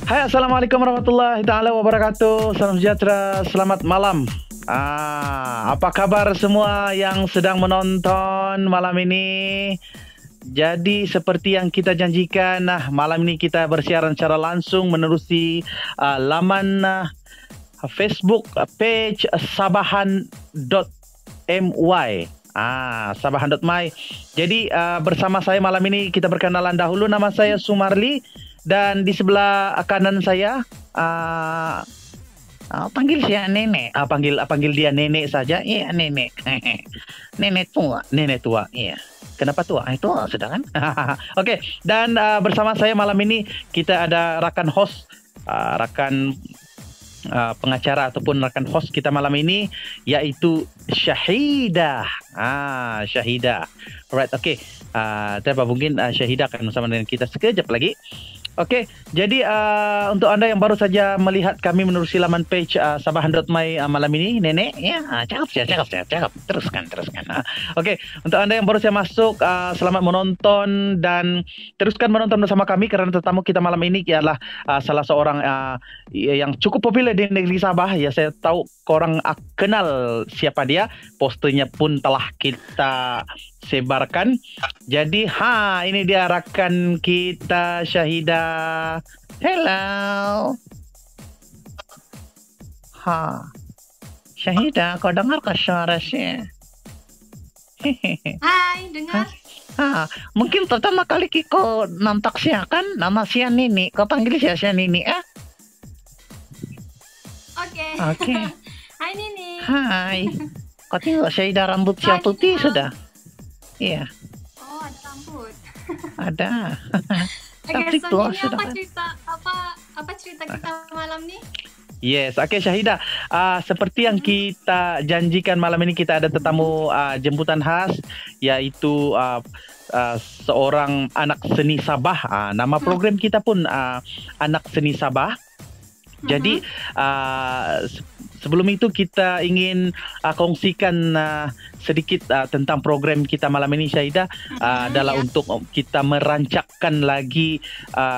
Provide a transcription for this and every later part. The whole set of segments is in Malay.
Hai, Assalamualaikum warahmatullahi taala wabarakatuh. Salam sejahtera, selamat malam. Apa kabar semua yang sedang menonton malam ini? Jadi seperti yang kita janjikan, malam ini kita bersiaran secara langsung menerusi laman Facebook page sabahan.my. Sabahan.my. Jadi bersama saya malam ini kita berkenalan dahulu. Nama saya Sumarli. Dan di sebelah kanan saya, panggil saya nenek. panggil dia nenek saja. Iya, nenek. Nenek tua. Iya. Kenapa tua? Itu sudah kan? Oke. Dan bersama saya malam ini kita ada rakan host, rakan pengacara ataupun rakan host kita malam ini, yaitu Syahidah. Syahidah. Alright, oke. Terima mungkin Syahidah akan bersama dengan kita sekejap lagi. Oke, jadi untuk Anda yang baru saja melihat kami menerusi laman page sabahan.my malam ini, nenek, ya, cakep. Teruskan. Oke, untuk Anda yang baru saja masuk, selamat menonton dan teruskan menonton bersama kami karena tetamu kita malam ini adalah salah seorang yang cukup populer di negeri Sabah. Ya, saya tahu korang kenal siapa dia. Posternya pun telah kita sebarkan. Jadi, ini dia rakan kita, Syahidah. Hello. Syahidah, kau dengar ke suara saya? Hai, dengar. Mungkin pertama kali kau nampak saya kan? Nama saya Nini. Kau panggil saya Nini, Oke. Hai Nini. Hai. Kau tengok Syahidah rambut saya putih sudah? Iya. Oh, ada rambut. Ada. Oke, Tapi so tua ini sudah apa kan? cerita apa cerita kita malam nih? Yes, oke Syahidah. Seperti yang kita janjikan malam ini kita ada tetamu jemputan khas, yaitu seorang anak seni Sabah. Nama program kita pun Anak Seni Sabah. Jadi sebelum itu kita ingin kongsikan sedikit tentang program kita malam ini, Syahidah. Adalah untuk kita merancakkan lagi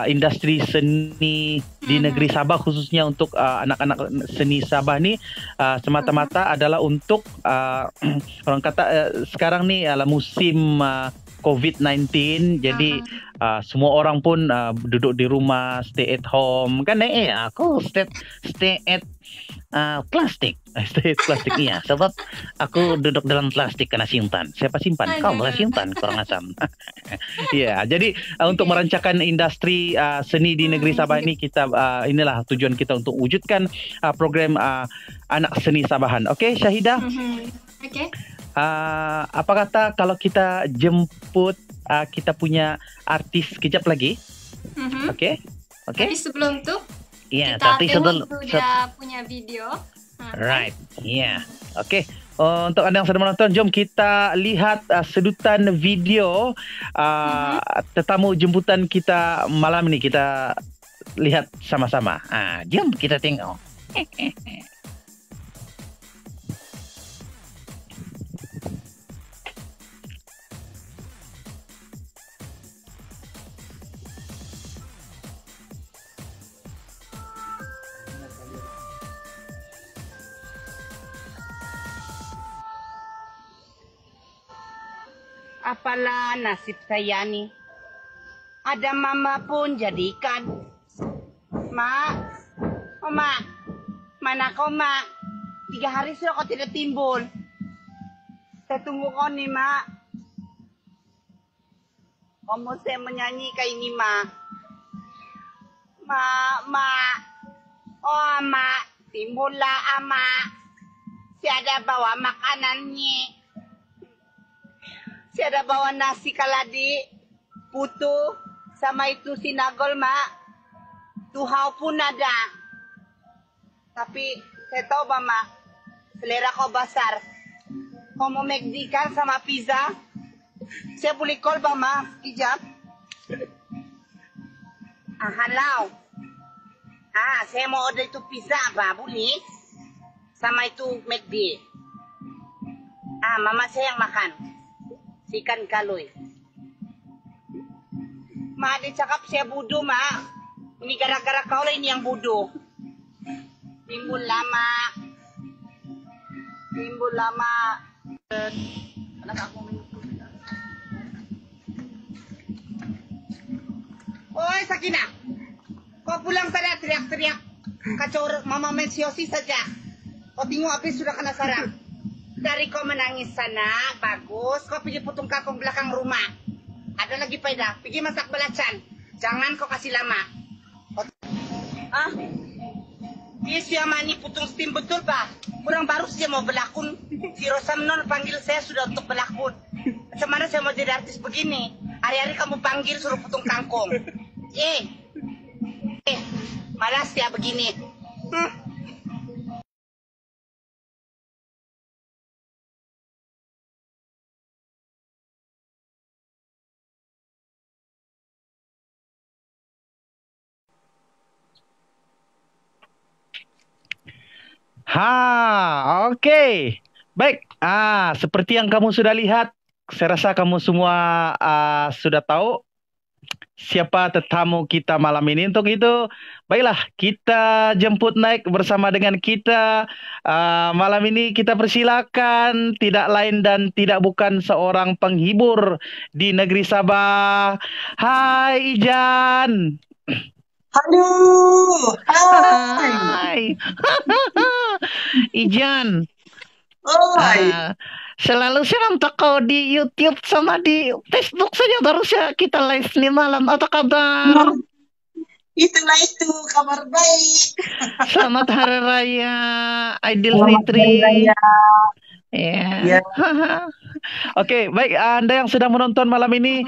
industri seni di negeri Sabah, khususnya untuk anak-anak seni Sabah ni semata-mata adalah untuk orang kata sekarang ni adalah musim COVID-19, jadi semua orang pun duduk di rumah, stay at home kan? Aku stay at plastik. Stay at plastik, iya. Sebab aku duduk dalam plastik karena simpan. Siapa simpan? Kau boleh simpan, kurang asam. Iya, jadi untuk merancangkan industri seni di negeri Sabah ini, kita inilah tujuan kita untuk wujudkan program Anak Seni Sabahan. Oke, Syahidah? Oke. Apa kata kalau kita jemput kita punya artis kejap lagi? Oke. Tapi sebelum tuh Iya, kita tapi tengok dulu dia punya video. Right. Iya. Oke. Untuk Anda yang sedang menonton, jom kita lihat sedutan video tetamu jemputan kita malam ini. Kita lihat sama-sama. Jom kita tengok. Apalah nasib saya nih. Ada mama pun jadikan. Mak, oh mak, mana kau mak? 3 hari sudah kau tidak timbul. Saya tunggu kau nih mak. Kamu saya menyanyi kayak ini mak. Mak. Oh mak, timbullah mak. Saya ada bawa makanannya. Saya ada bawa nasi kaladi, putu, sama itu sinagol, mak. Tuhau pun ada. Tapi saya tahu, mak, selera kau besar. Kau mau McD kan sama pizza? Saya boleh call, mak, sekejap. Halau. Saya mau order itu pizza, boleh? Sama itu McD. Mama saya yang makan. Ikan kaloy. Mak, dia cakap saya bodoh, mak. Ini gara-gara kau lah ini yang bodoh. Timbul lama. Anak aku minum. Oi Sakina, kau pulang sana teriak-teriak kacau mama mensiosi saja. Kau tengok habis sudah kena sarang. Dari kau menangis sana, bagus. Kau pergi potong kangkung belakang rumah. Ada lagi faedah, pergi masak belacan. Jangan kau kasih lama. Ah, dia siapa ni putung steam betul pak? Kurang baru saja mau berlakon. Si Rosamnon panggil saya sudah untuk berlakon. Macam mana saya mau jadi artis begini? Hari-hari kamu panggil suruh putung kangkung. Malas ya begini. Oke. Baik. Seperti yang kamu sudah lihat, saya rasa kamu semua sudah tahu siapa tetamu kita malam ini. Untuk itu, baiklah kita jemput naik bersama dengan kita. Malam ini kita persilakan tidak lain dan tidak bukan seorang penghibur di negeri Sabah. Hai Ijan. Halo, Hai. Ijan. Selalu saya nonton kau di YouTube sama di Facebook saja, baru saja kita live nih malam. Apa kabar? Itulah itu kabar baik. Selamat Hari Raya Idul Fitri. Ya. Oke, baik Anda yang sedang menonton malam ini,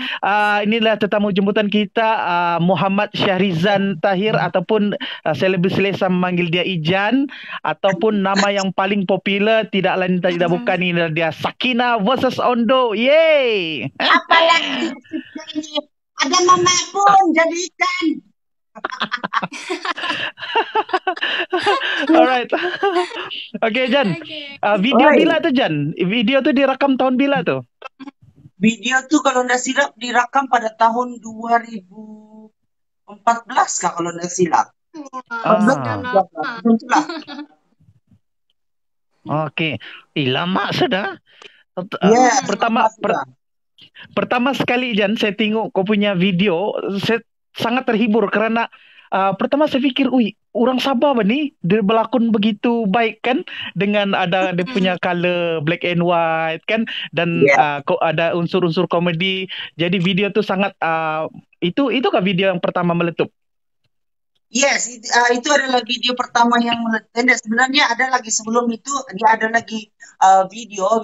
inilah tetamu jemputan kita, Muhammad Syahrizan Tahir, ataupun selebriti selesa memanggil dia Ijan, ataupun nama yang paling popular tidak lain tidak bukan, ini dia Sakina versus Ondo. Yeay. Apalagi ada mama pun jadi ikan. Alright. Oke, Jan. Video bila tuh, Jan? Video tuh direkam tahun bila tuh? Video tuh kalau nggak silap direkam pada tahun 2014 kah kalau nggak silap. Oke. Lama sudah. Yes, Pertama sekali Jan, saya tengok kau punya video, saya sangat terhibur karena pertama saya pikir, orang Sabah nih dia berlakon begitu baik kan, dengan ada dia punya color black and white kan, dan ada unsur-unsur komedi. Jadi video tuh sangat itu kah video yang pertama meletup? Yes, itu adalah video pertama yang meletup. Dan sebenarnya ada lagi sebelum itu, dia ada lagi video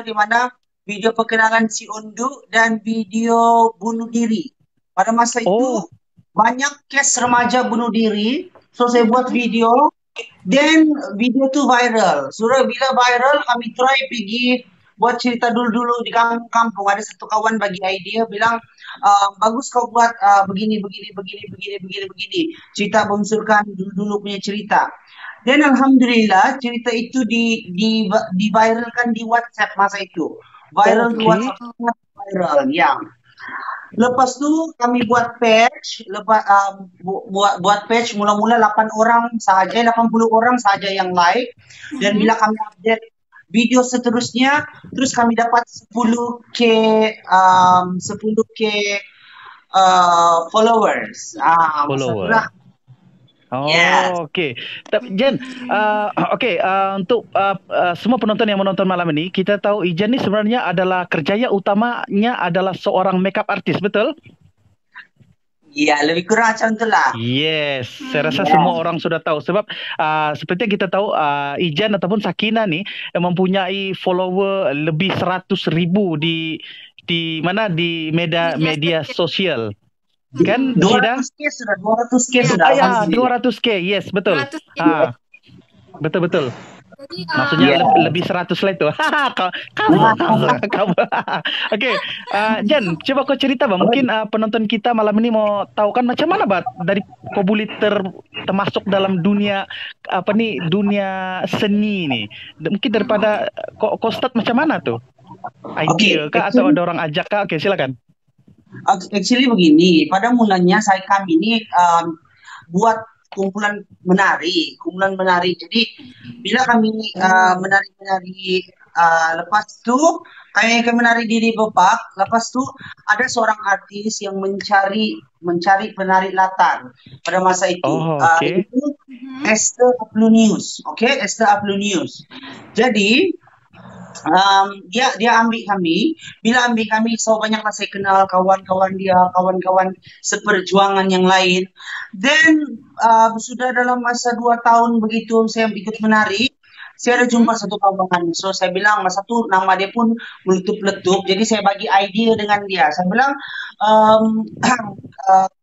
di mana video perkenalkan si Ondo dan video bunuh diri. Pada masa itu banyak case remaja bunuh diri, so saya buat video, dan video itu viral. Sudah bila viral, kami try pergi buat cerita dulu di kampung. Ada satu kawan bagi idea, bilang bagus kau buat begini. Cerita mengunsurkan dulu punya cerita. Dan alhamdulillah cerita itu diviralkan di WhatsApp masa itu. Viral di WhatsApp, viral ya. Lepas tu kami buat page, buat page mula-mula 80 orang saja yang like, dan bila kami update video seterusnya, terus kami dapat 10k followers. Followers. Oke. Jan, untuk semua penonton yang menonton malam ini, kita tahu Ijan ini sebenarnya adalah kerjaya utamanya adalah seorang makeup artist, betul? Iya, lebih kurang macam itulah. Yes, saya rasa semua orang sudah tahu sebab seperti yang kita tahu, Ijan ataupun Sakina nih mempunyai follower lebih 100,000 di media sosial. Kan 200k sudah. Ya, 200k, yes, betul. Betul. Maksudnya lebih 100 lah itu. Kamu. Oke, Jan, coba kau cerita bang. Mungkin penonton kita malam ini mau tahu kan macam mana bat dari kau boleh termasuk dalam dunia dunia seni ini. Mungkin daripada kau start macam mana tuh? Idea kah atau ada orang ajak kah? Oke, silakan. Actually begini, pada mulanya kami ini buat kumpulan menari. Jadi bila kami menari-menari, lepas tu kami menari di Bepak, lepas tu ada seorang artis yang mencari penari latar pada masa itu. Oh, okay. Itu Esther Aplunius, okay, Esther Aplunius. Jadi dia ambil kami. Bila ambil kami, so banyaklah saya kenal kawan-kawan dia, kawan-kawan seperjuangan yang lain. Then sudah dalam masa 2 tahun begitu saya ikut menari, saya ada jumpa satu kawan. So saya bilang, masa tu nama dia pun meletup-letup, jadi saya bagi idea dengan dia. Saya bilang,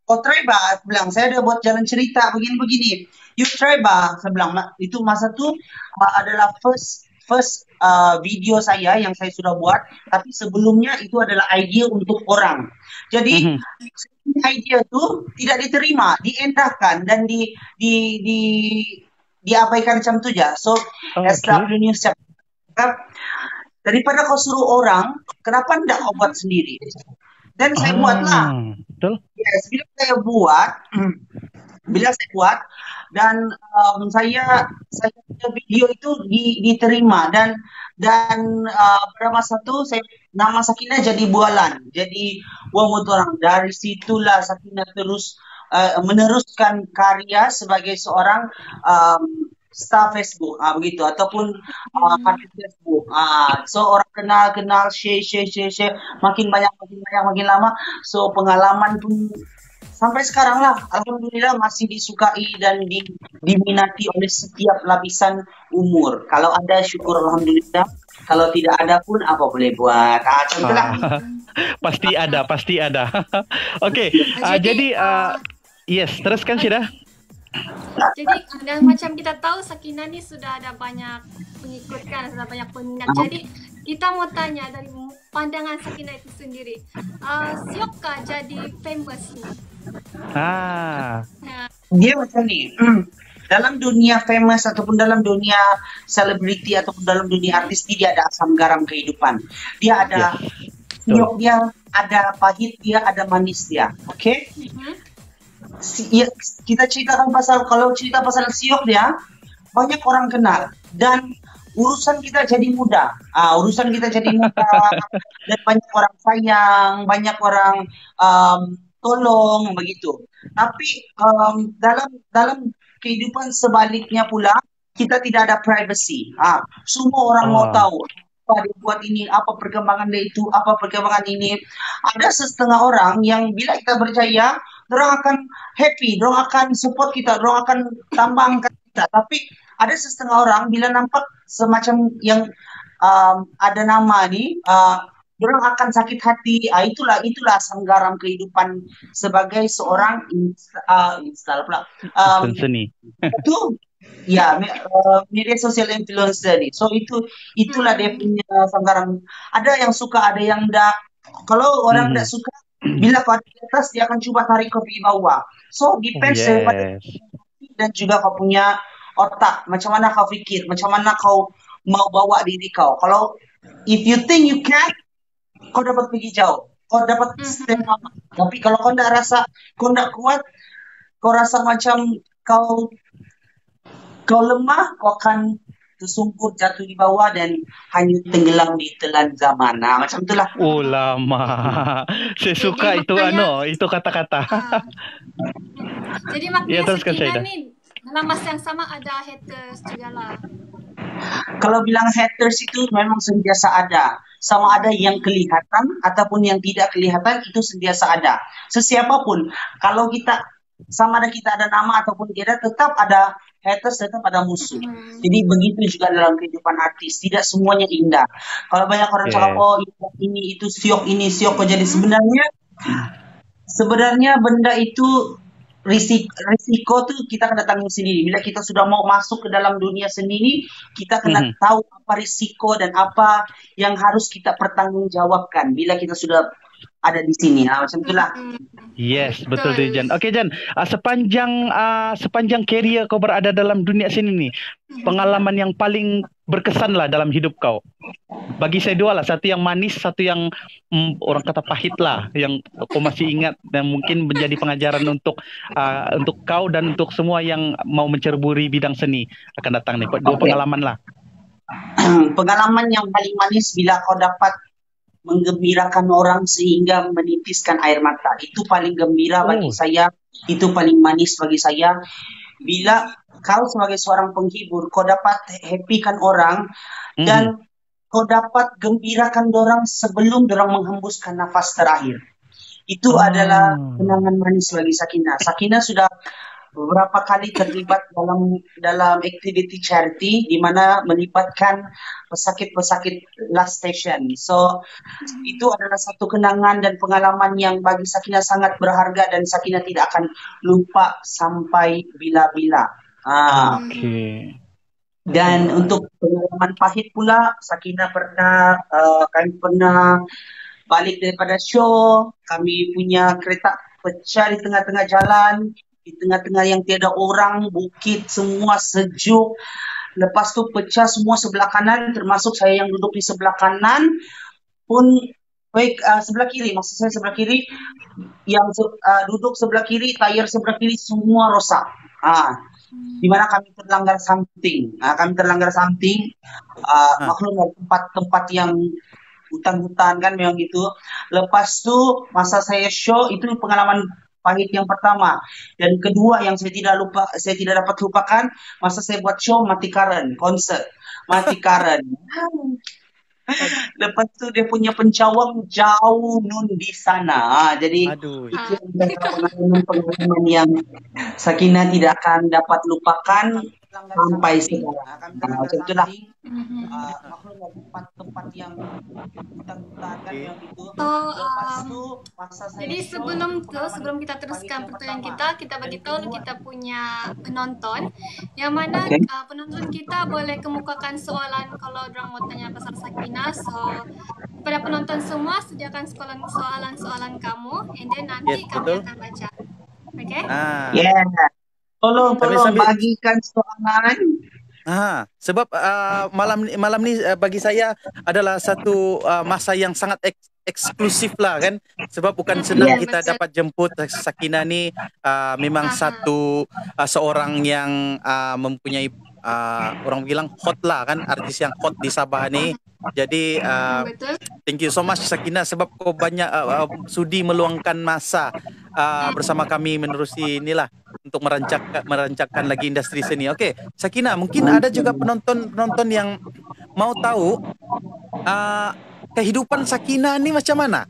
kau try bah, aku bilang, saya ada buat jalan cerita begini-begini. You try bah, saya bilang. Itu masa tu adalah first video saya yang saya sudah buat, tapi sebelumnya itu adalah idea untuk orang. Jadi idea tu tidak diterima, diendahkan dan diabaikan macam tu je. So Esther Aplunius cakap, daripada kau suruh orang, kenapa tidak kau buat sendiri? Dan saya buatlah. Betul. Yes, bila saya buat dan saya video itu diterima dan pada masa itu nama Sakinah jadi bualan, jadi uang untuk orang. Dari situlah Sakinah terus meneruskan karya sebagai seorang staff Facebook, begitu, ataupun artis Facebook. So orang kenal, share, makin banyak, makin lama. So pengalaman pun sampai sekarang lah, alhamdulillah masih disukai dan diminati oleh setiap lapisan umur. Kalau ada, syukur alhamdulillah. Kalau tidak ada pun apa boleh buat. Contohlah. Pasti ada. Okey, jadi yes, teruskan Syeda. Jadi dan macam kita tahu Sakinah ni sudah ada banyak pengikut kan, sudah banyak peminat. Jadi kita mau tanya dari pandangan Sakinah itu sendiri, siapkah jadi famous ni? Dia macam ni. Dalam dunia famous ataupun dalam dunia selebriti ataupun dalam dunia artis, dia ada asam garam kehidupan. Dia ada siok dia, ada pahit dia, ada manis dia. Okey? Kita ceritakan kalau cerita pasal siok dia, banyak orang kenal dan urusan kita jadi mudah. Dan banyak orang sayang, banyak orang tolong begitu. Tapi dalam kehidupan sebaliknya pula, kita tidak ada privacy. Semua orang mau tahu apa dia buat ini, apa perkembangan dia itu, apa perkembangan ini. Ada setengah orang yang bila kita berjaya, mereka akan happy, mereka akan support kita, mereka akan tambahkan kita. Tapi ada setengah orang bila nampak semacam yang ada nama ni, mereka akan sakit hati. Itulah asam garam kehidupan sebagai seorang seni. Itu ya, media sosial influencer ni. So itulah dia punya asam garam. Ada yang suka, ada yang tak. Kalau orang tak suka, bila kau di atas, dia akan cuba tarik kau pergi bawah. So depends daripada dan juga kau punya otak, macam mana kau fikir, macam mana kau mau bawa diri kau. Kalau if you think you can, kau dapat pergi jauh, kau dapat stand up. Tapi kalau kau tak rasa, kau tak kuat, kau rasa macam kau lemah, kau akan tersungkur, jatuh di bawah dan hanya tenggelam di telan zaman. Macam itulah. Oh lama. Saya suka itu itu kata-kata. Jadi maknanya Sakinah ni dalam masa yang sama ada haters juga lah. Kalau bilang haters itu memang sentiasa ada. Sama ada yang kelihatan ataupun yang tidak kelihatan, itu sentiasa ada. Sesiapapun, kalau kita sama ada kita ada nama ataupun tidak, tetap ada haters, tetap ada musuh. Jadi begitu juga dalam kehidupan artis, tidak semuanya indah. Kalau banyak orang cakap, oh ini itu siok, ini siok, jadi sebenarnya benda itu risiko tuh kita kena tanggung sendiri. Bila kita sudah mau masuk ke dalam dunia seni ini, kita kena tahu apa risiko dan apa yang harus kita pertanggungjawabkan bila kita sudah ada di sini. Macam itulah. Yes, betul tu Jan. Okey Jan, sepanjang career kau berada dalam dunia seni ni, pengalaman yang paling berkesan lah dalam hidup kau? Bagi saya dua lah, satu yang manis, satu yang orang kata pahit lah, yang kau masih ingat dan mungkin menjadi pengajaran untuk kau dan untuk semua yang mau mencerburi bidang seni akan datang nih. Dua pengalaman lah. Pengalaman yang paling manis bila kau dapat menggembirakan orang sehingga menitiskan air mata. Itu paling gembira bagi saya, itu paling manis bagi saya. Bila kau sebagai seorang penghibur, kau dapat happykan orang dan kau dapat gembirakan orang sebelum orang menghembuskan nafas terakhir. Itu adalah kenangan manis bagi Sakinah. Sakinah sudah beberapa kali terlibat dalam aktiviti charity di mana melibatkan pesakit-pesakit last station. So itu adalah satu kenangan dan pengalaman yang bagi Sakinah sangat berharga dan Sakinah tidak akan lupa sampai bila-bila. Dan untuk pengalaman pahit pula, Sakinah kami pernah balik daripada show, kami punya kereta pecah di tengah-tengah jalan, di tengah-tengah yang tiada orang, bukit semua sejuk. Lepas tu pecah semua sebelah kanan, termasuk saya yang duduk di sebelah kanan pun, sebelah kiri, maksud saya sebelah kiri, yang duduk sebelah kiri, tayar sebelah kiri semua rosak. Di mana kami terlanggar something. Maklum dari tempat-tempat yang hutan-hutan kan memang gitu. Lepas tu masa saya show itu pengalaman pahit yang pertama, dan kedua yang saya tidak dapat lupakan masa saya buat show mati karen, konser mati karen. Lepas tu dia punya pencawang jauh nun di sana. Jadi itu adalah pengalaman yang Sakinah tidak akan dapat lupakan sampai sekarang. Itulah maklum tempat-tempat yang hutan-hutan kan yang itu. Jadi sebelum kita teruskan pertanyaan kita bagi tahu kita punya penonton yang mana penonton kita boleh kemukakan soalan kalau orang mau tanya pasal Sakinah. So pada penonton semua sediakan soalan kamu, and then nanti kami akan baca. Okay? Tolong bagikan soalan. Sebab malam ni bagi saya adalah satu masa yang sangat eksklusif lah kan, sebab bukan senang kita dapat jemput Sakinah ni. Memang seorang yang mempunyai orang bilang hot lah kan, artis yang hot di Sabah ni. Jadi thank you so much Sakinah sebab kau banyak sudi meluangkan masa bersama kami menerusi inilah untuk merancangkan lagi industri seni. Okey, Sakinah, mungkin ada juga penonton yang mau tahu kehidupan Sakinah ni macam mana?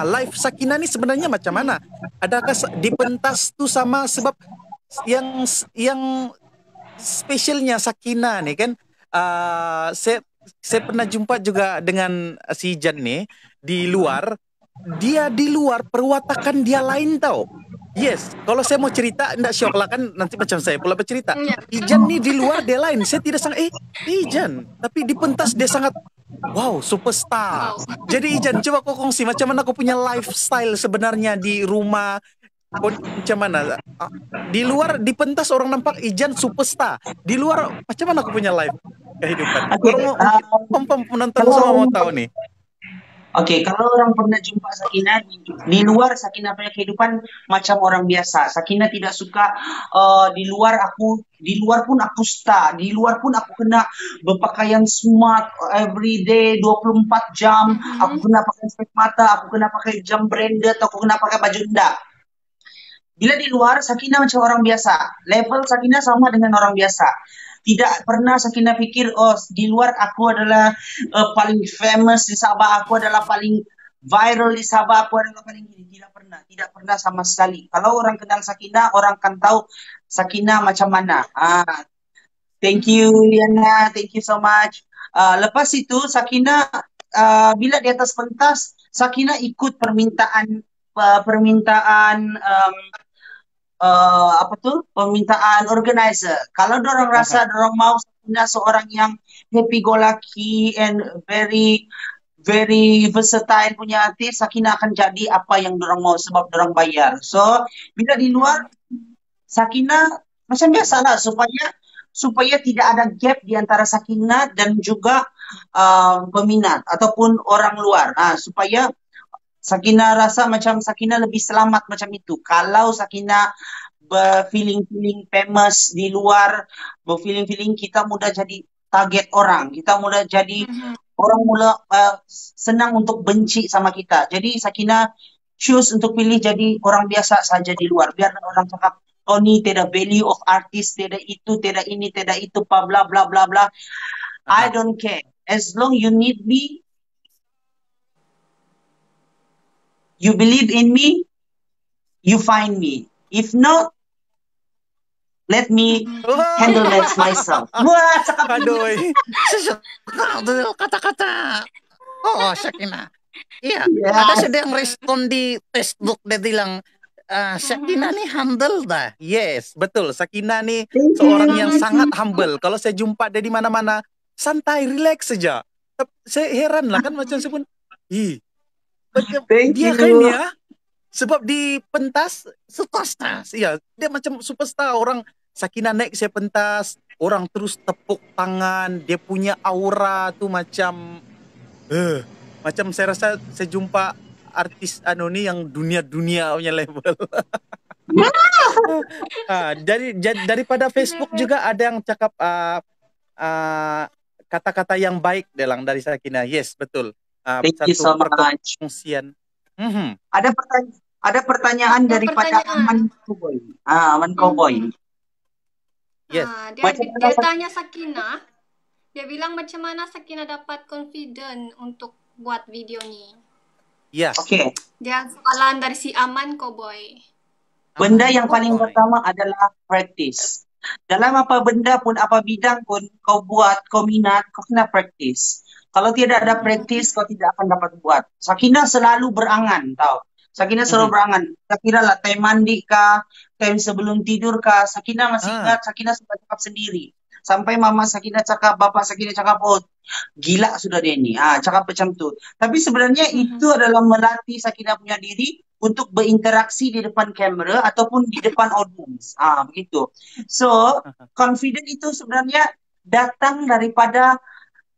Life Sakinah ni sebenarnya macam mana? Adakah dipentas tu sama, sebab yang spesialnya Sakinah ni kan, saya pernah jumpa juga dengan si Ijan ni di luar. Dia di luar perwatakan dia lain tau. Yes, kalau saya mau cerita ndak syok lah kan, nanti macam saya pula bercerita. Ijan ni di luar dia lain. Saya tidak sangka Ijan, tapi di pentas dia sangat wow, superstar. Jadi Ijan, coba kau kongsi macam mana kau punya lifestyle sebenarnya di rumah. Macam mana? Di luar di pentas orang nampak Ijan superstar. Di luar macam mana kau punya life kehidupan? Orang penonton semua mau tahu nih. Kalau orang pernah jumpa Sakinah di luar, Sakinah punya kehidupan macam orang biasa. Sakinah tidak suka di luar pun aku star. Di luar pun aku kena berpakaian smart every day 24 jam. Aku kena pakai spek mata, aku kena pakai jam branded, aku kena pakai baju ndak. Bila di luar, Sakinah macam orang biasa. Level Sakinah sama dengan orang biasa. Tidak pernah Sakinah pikir, di luar aku adalah paling famous di Sabah, aku adalah paling viral di Sabah, aku adalah paling ini. Tidak pernah sama sekali. Kalau orang kenal Sakinah, orang akan tahu Sakinah macam mana. Thank you, Liana. Thank you so much. Lepas itu, Sakinah, bila di atas pentas, Sakinah ikut permintaan permintaan organizer. Kalau dorang rasa dorang mau Sakinah seorang yang happy go lucky and very very versatile punya artis, Sakinah akan jadi apa yang dorang mau sebab dorang bayar. So bila di luar, Sakinah macam biasalah supaya tidak ada gap di antara Sakinah dan juga peminat ataupun orang luar. Supaya Sakinah rasa macam Sakinah lebih selamat macam itu. Kalau Sakinah berfeeling-feeling famous di luar, berfeeling-feeling kita mudah jadi target orang, kita mudah jadi orang mula senang untuk benci sama kita. Jadi Sakinah choose untuk pilih jadi orang biasa saja di luar. Biar orang cakap, oh ni tidak value of artist, tidak itu, tidak ini, tidak itu, bla bla bla bla bla. I don't care. As long you need me, you believe in me, you find me. If not, let me handle myself. Wah, cakap Aduh. Sesuka tuh kata-kata. Oh, Sakinah. Iya, Ya. ada sedang respon di Facebook dia bilang, Sakinah nih humble dah. Yes, betul. Sakinah nih Thank seorang you. yang sangat humble. Kalau saya jumpa dia di mana-mana, santai, relax saja. Saya heran lah kan macam saya pun, ih, Thank dia you. kan ya. Sebab di pentas superstar. Iya, dia macam superstar. Orang Sakinah naik saya pentas, orang terus tepuk tangan, dia punya aura tuh macam macam saya rasa saya jumpa artis nih yang dunia punya level. Daripada Facebook juga ada yang cakap kata-kata yang baik dari Sakinah. Yes, betul. Thank you so much. Perkongsian. Ada pertanyaan daripada Aman Cowboy. Aman Cowboy. Yes. Dia tanya Sakinah, dia bilang macam mana Sakinah dapat confident untuk buat video ni. Ya. Oke. Dia soalan dari si Aman Cowboy. Benda yang paling pertama adalah practice. Dalam apa benda pun, apa bidang pun kau buat, kau minat, kau kena practice. Kalau tidak ada practice, kau tidak akan dapat buat. Sakinah selalu berangan, tau. Sakinah selalu berangan. Tak kira lah time mandi kah, time sebelum tidur kah, Sakinah masih ingat, Sakinah suka cakap sendiri. Sampai mama Sakinah cakap, bapak Sakinah cakap, oh gila sudah dia ni. Cakap macam tu. Tapi sebenarnya itu adalah melatih Sakinah punya diri untuk berinteraksi di depan kamera ataupun di depan audience. Begitu. So, confident itu sebenarnya datang daripada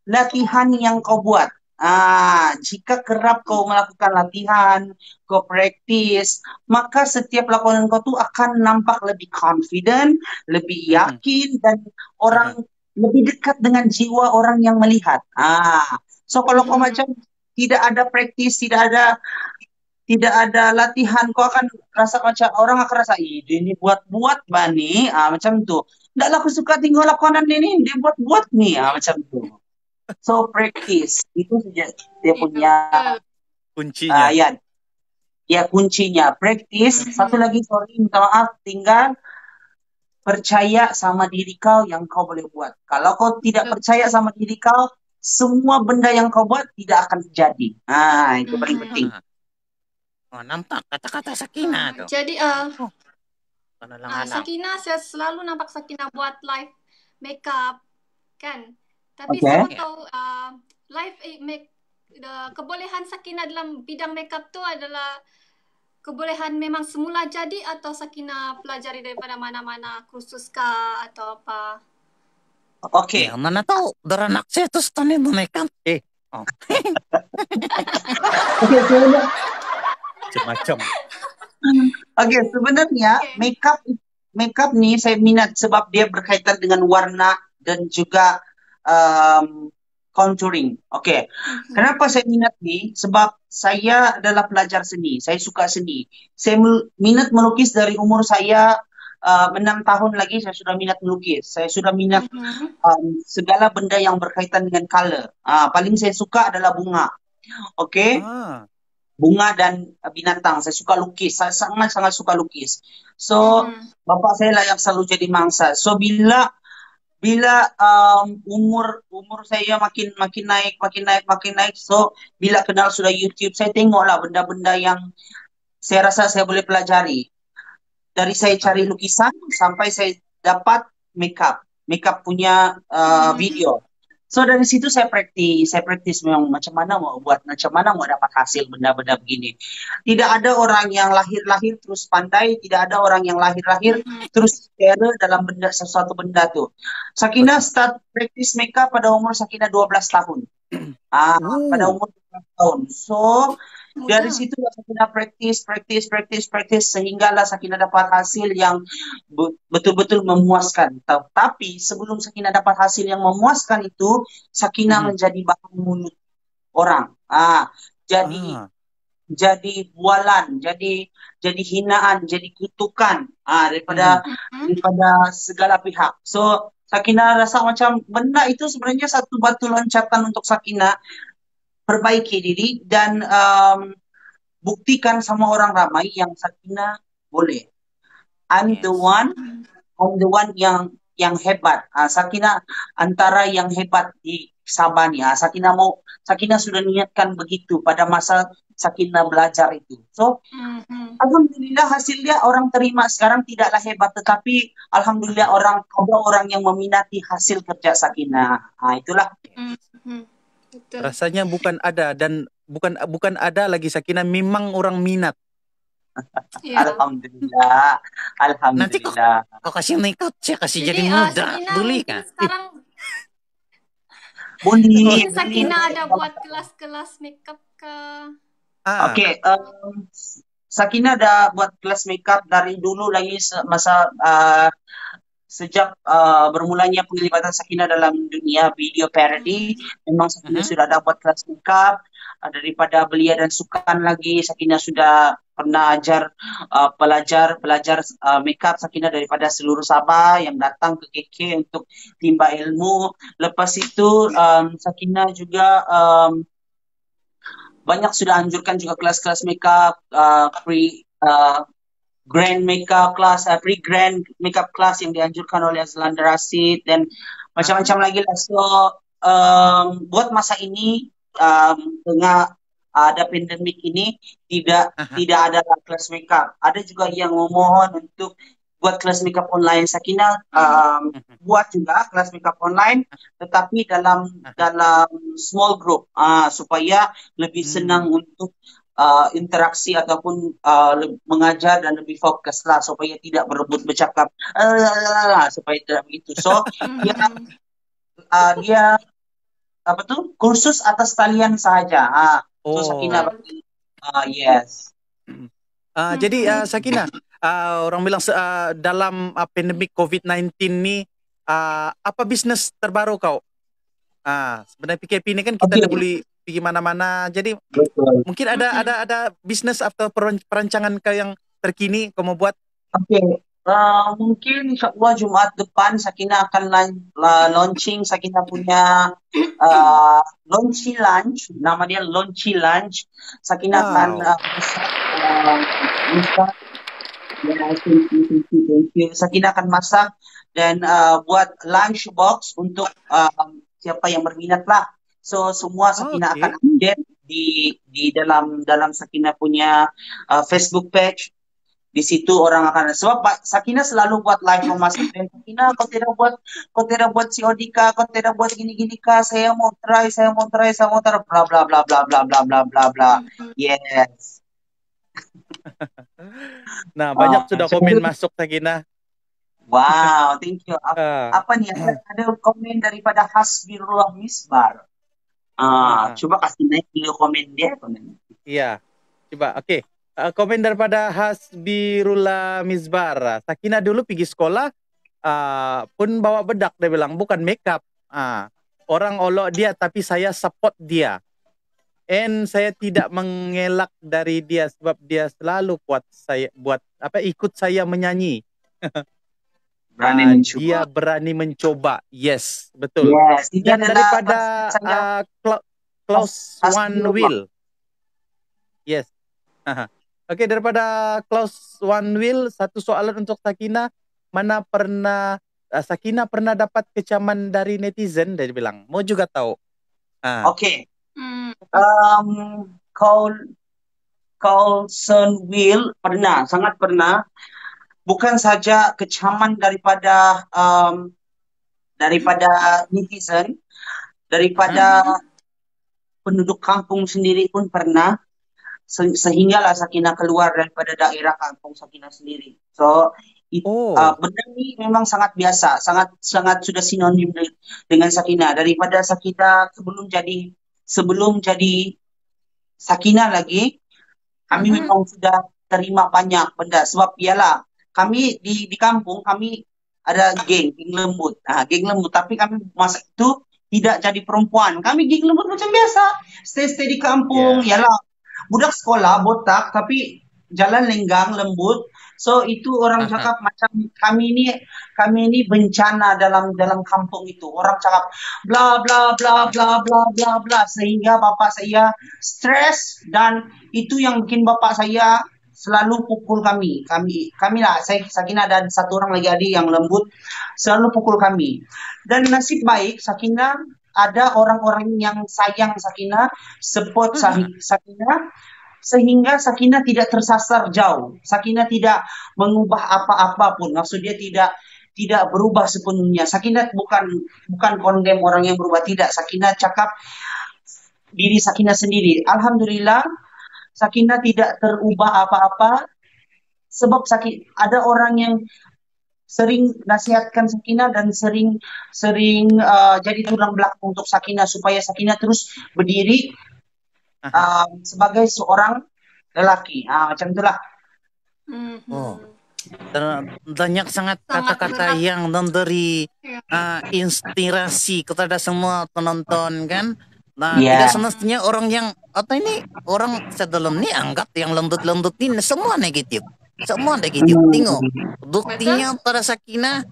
latihan yang kau buat. Jika kerap kau melakukan latihan, kau praktis, maka setiap lakonan kau tu akan nampak lebih confident, lebih yakin, dan orang lebih dekat dengan jiwa orang yang melihat. So kalau kau macam tidak ada praktis, tidak ada latihan, kau akan rasa macam orang akan rasa, ini buat-buat bani, macam tu. Taklah aku suka tengok lakonan ini, dia buat-buat nih, macam tu. So practice itu saja dia punya kuncinya. Ya kuncinya practice. Satu lagi minta maaf, tinggal percaya sama diri kau yang kau boleh buat. Kalau kau tidak percaya sama diri kau, semua benda yang kau buat tidak akan terjadi. Itu paling penting. Nampak kata-kata Sakinah tuh. Jadi Sakinah, saya selalu nampak Sakinah buat live makeup kan. Tapi saya tahu kebolehan Sakinah dalam bidang makeup tu adalah kebolehan memang semula jadi atau Sakinah pelajari daripada mana-mana kursus kah atau apa? Oke. Yang mana tahu beranak saya tu setahun makeup. Macam-macam. Oke, sebenarnya makeup ni saya minat sebab dia berkaitan dengan warna dan juga contouring. Oke. Kenapa saya minat ni? Sebab saya adalah pelajar seni. Saya suka seni. Saya minat melukis dari umur saya 6 tahun lagi saya sudah minat melukis. Saya sudah minat segala benda yang berkaitan dengan color. Paling saya suka adalah bunga. Oke. Bunga dan binatang. Saya suka lukis. Saya sangat-sangat suka lukis. So, bapak saya lah yang selalu jadi mangsa. So, bila umur saya makin naik, so bila kenal sudah YouTube, saya tengoklah benda-benda yang saya rasa saya boleh pelajari. Dari saya cari lukisan sampai saya dapat makeup punya video. So dari situ saya praktis memang macam mana mau dapat hasil benda-benda begini. Tidak ada orang yang lahir-lahir terus pandai, tidak ada orang yang lahir-lahir terus superior dalam sesuatu benda tuh. Sakinah Betul. start praktis makeup pada umur Sakinah 12 tahun. Pada umur 12 tahun. So dari Mudah. situ Sakinah praktis sehinggalah Sakinah dapat hasil yang betul-betul memuaskan. Tapi sebelum Sakinah dapat hasil yang memuaskan itu, Sakinah menjadi bahan mulut orang. Jadi bualan, jadi hinaan, jadi kutukan daripada segala pihak. So Sakinah rasa macam benda itu sebenarnya satu batu loncatan untuk Sakinah perbaiki diri dan buktikan sama orang ramai yang Sakinah boleh. I'm the one yang hebat. Sakinah antara yang hebat di Sabah nih. Sakinah sudah niatkan begitu pada masa Sakinah belajar itu. So alhamdulillah hasilnya orang terima sekarang tidaklah hebat, tetapi alhamdulillah ada orang yang meminati hasil kerja Sakinah. Itulah. Betul. Rasanya bukan ada dan bukan ada lagi Sakinah, memang orang minat. Ya. Alhamdulillah. Nanti kok kasih makeup, saya kasih jadi muda. Sakinah Boleh mungkin kan? sekarang Boleh. mungkin Sakinah ada buat kelas-kelas makeup kah? Oke, Sakinah ada buat kelas makeup dari dulu lagi sejak bermulanya penglibatan Sakinah dalam dunia video parody. Memang Sakinah sudah ada buat kelas makeup. Daripada belia dan sukan lagi, Sakinah sudah pernah belajar makeup Sakinah daripada seluruh Sabah yang datang ke KK untuk timba ilmu. Lepas itu Sakinah juga banyak sudah anjurkan juga kelas-kelas makeup, grand makeup class, pre-grand makeup class yang dianjurkan oleh Azlan Rasid dan macam-macam lagi lah. So buat masa ini tengah ada pandemik ini tidak ada kelas makeup. Ada juga yang memohon untuk buat kelas makeup online. Sakinah buat juga kelas makeup online, tetapi dalam small group supaya lebih senang untuk interaksi ataupun mengajar dan lebih fokus lah supaya tidak berebut bercakap supaya tidak begitu. So dia apa tuh kursus atas talian saja. So Sakinah bagi yes. Jadi Sakinah, orang bilang dalam pandemik COVID-19 ni apa bisnes terbaru kau? Sebenarnya PKP ini kan kita tidak boleh pergi mana-mana. Jadi mungkin ada bisnes atau perancangan kau yang terkini kau mau buat? Mungkin insyaAllah Jumat depan Sakinah akan launching Sakinah punya Launchy Lunch. Nama dia Launchy Lunch. Sakinah akan masak. Thank you. Sakinah akan masak dan buat lunch box untuk siapa yang berminat lah. So semua Sakinah akan update di dalam Sakinah punya Facebook page. Di situ orang akan sebab Sakinah selalu buat live memasak dan Sakinah kau tidak buat COD kah, kau tidak buat gini-gini kah, saya mau try bla bla bla bla bla bla bla bla bla. Yes. Nah, banyak sudah komen masuk Sakinah. Wow, thank you. Apa nih? Ada komen daripada Hasbirullah Misbar. Coba kasih naik dulu komen dia. Iya, coba. Oke. Komen daripada Hasbirullah Misbar. Sakinah dulu pergi sekolah pun bawa bedak, dia bilang bukan makeup. Orang olok dia tapi saya support dia. And saya tidak mengelak dari dia sebab dia selalu ikut saya menyanyi. Dia berani mencoba. Yes, betul. Yes, dan daripada Klaus One Will. Yes. Oke, daripada Klaus One Will, satu soalan untuk Sakinah. Sakinah pernah dapat kecaman dari netizen? Dia bilang, mau juga tahu. Oke. Coulson Will pernah, sangat pernah. Bukan saja kecaman daripada netizen, daripada penduduk kampung sendiri pun pernah, sehinggalah Sakinah keluar daripada daerah kampung Sakinah sendiri. So Oh. benda ini memang sangat biasa, sangat sudah sinonim dengan Sakinah. Daripada Sakinah sebelum jadi Sakinah lagi, kami memang sudah terima banyak benda. Sebab ialah kami di kampung kami ada geng lembut. Geng lembut, tapi kami masa itu tidak jadi perempuan. Kami geng lembut macam biasa. Stay di kampung. Ialah budak sekolah botak tapi jalan lenggang lembut. So itu orang cakap macam kami ini bencana dalam kampung itu. Orang cakap bla bla bla bla bla bla bla, sehingga bapak saya stres, dan itu yang bikin bapak saya selalu pukul kami lah. Sakinah dan satu orang lagi adik yang lembut selalu pukul kami. Dan nasib baik Sakinah ada orang-orang yang sayang Sakinah, support Sakinah, sehingga Sakinah tidak tersasar jauh. Sakinah tidak mengubah apa-apa pun. Maksudnya tidak berubah sepenuhnya. Sakinah bukan kondem orang yang berubah, tidak. Sakinah cakap diri Sakinah sendiri. Alhamdulillah Sakinah tidak terubah apa-apa, sebab ada orang yang sering nasihatkan Sakinah dan sering jadi tulang belakang untuk Sakinah supaya Sakinah terus berdiri sebagai seorang lelaki. Macam itulah. Oh. Banyak sangat kata-kata yang memberi inspirasi kepada semua penonton kan. Nah, tidak semestinya orang yang orang sedalam ni anggap yang lembut-lembut ini semua negatif. Semua negatif. Tengok buktinya pada Sakinah,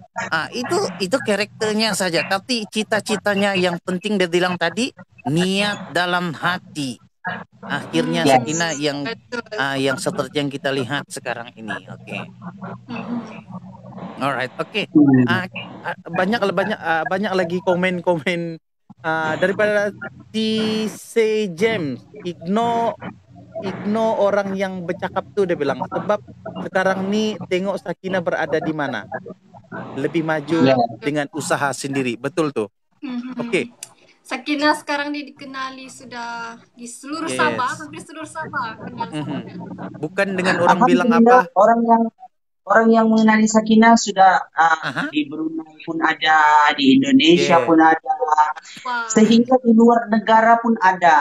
itu karakternya saja, tapi cita-citanya yang penting dia bilang tadi, niat dalam hati. Akhirnya Sakinah yang seperti yang kita lihat sekarang ini. Oke. Alright, oke. Banyak lagi komen-komen daripada TC James. Ignore orang yang bercakap tuh, dia bilang, sebab sekarang ni tengok Sakinah berada di mana, lebih maju dengan usaha sendiri. Betul tuh. Oke. Sakinah sekarang dikenali sudah di seluruh Sabah, hampir seluruh Sabah kenal Sakinah. Bukan dengan orang bilang apa. Orang yang mengenali Sakinah sudah di Brunei pun ada, di Indonesia pun ada, sehingga di luar negara pun ada.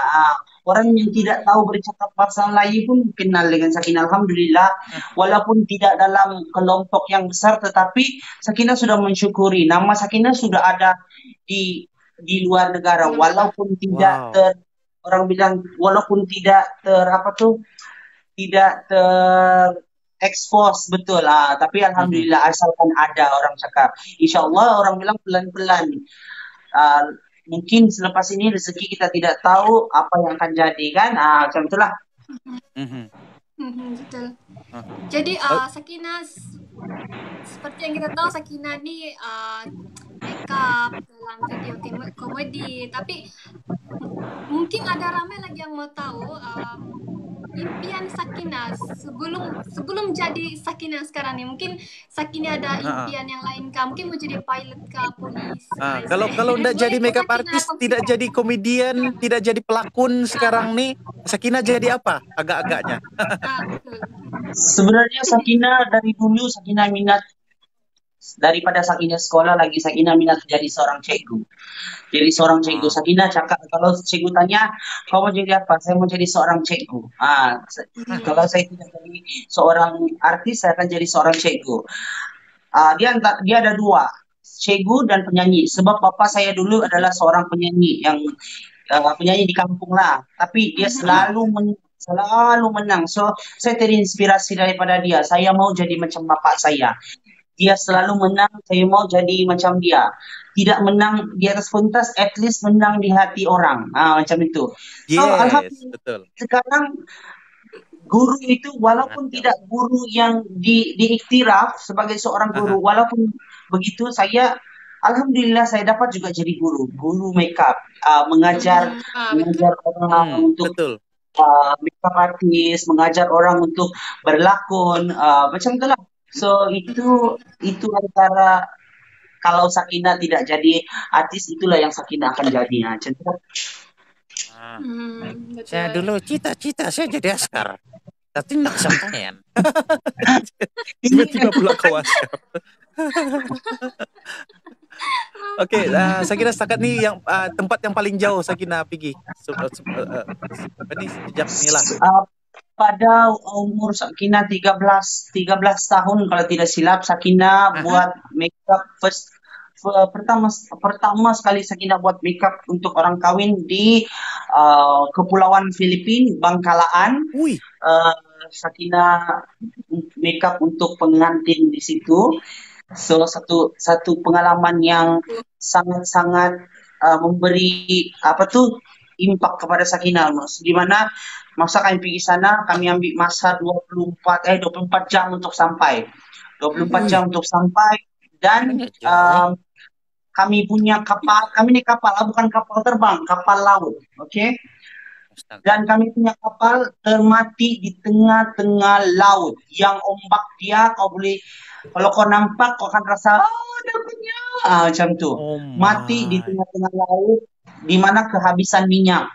Orang yang tidak tahu bercakap bahasa Melayu pun kenal dengan Sakinah. Alhamdulillah, walaupun tidak dalam kelompok yang besar, tetapi Sakinah sudah mensyukuri nama Sakinah sudah ada di luar negara, walaupun tidak orang bilang walaupun tidak expose betul tapi alhamdulillah asalkan ada orang cakap, insyaallah orang bilang pelan-pelan. Mungkin selepas ini rezeki kita tidak tahu apa yang akan jadi kan, macam itulah. Betul. Jadi Sakinah seperti yang kita tahu, Sakinah ni makeup dalam video komedi, tapi mungkin ada ramai lagi yang mau tahu impian Sakinah sebelum jadi Sakinah sekarang ni. Mungkin Sakinah ada impian yang lain kah? Mungkin mau jadi pilot kah, polis? Kalau tidak jadi makeup artist, tidak jadi komedian, tidak jadi pelakon sekarang nih, Sakinah jadi apa agak-agaknya? Sebenarnya Sakinah dari dulu Sakinah minat, daripada Sakinah sekolah lagi Sakinah minat jadi seorang cikgu. Jadi seorang cikgu. Sakinah cakap, kalau cikgu tanya, kau mau jadi apa? Saya mau jadi seorang cikgu. Kalau saya tidak jadi seorang artis, saya akan jadi seorang cikgu. Dia ada dua, cikgu dan penyanyi. Sebab bapak saya dulu adalah seorang penyanyi yang penyanyi di kampung lah. Tapi dia selalu menang. So saya terinspirasi daripada dia. Saya mau jadi macam bapak saya. Dia selalu menang, saya mau jadi macam dia. Tidak menang di atas pentas, at least menang di hati orang. Macam itu. So, alhamdulillah, betul. Sekarang guru itu walaupun tidak guru yang diiktiraf sebagai seorang guru, walaupun begitu alhamdulillah saya dapat juga jadi guru makeup, mengajar orang untuk makeup artist, mengajar orang untuk berlakon, macam itulah. So itu antara kalau Sakina tidak jadi artis, itulah yang Sakina akan jadi. Nah, contoh. Ah. Saya Betul. dulu cita-cita saya jadi askar. Tapi tidak kesampaian. Tiba-tiba pula kau askar. Oke, Sakina setakat ni yang tempat yang paling jauh Sakina pergi. Apa ni sejak ni lah. Pada umur Sakina 13 tahun kalau tidak silap, Sakina buat makeup pertama sekali Sakina buat makeup untuk orang kawin di Kepulauan Filipina, Bangkalaan. Sakina makeup untuk pengantin di situ. So satu pengalaman yang sangat-sangat memberi impak kepada Sakina, di mana masa kami pergi sana, kami ambil masa 24 jam untuk sampai. 24 jam untuk sampai, dan kami punya kapal, kami ini kapal, bukan kapal terbang, kapal laut, oke? Dan kami punya kapal termati di tengah-tengah laut, yang ombak dia kau boleh, kalau kau nampak kau akan rasa takutnya, macam tu. Mati di tengah-tengah laut, di mana kehabisan minyak.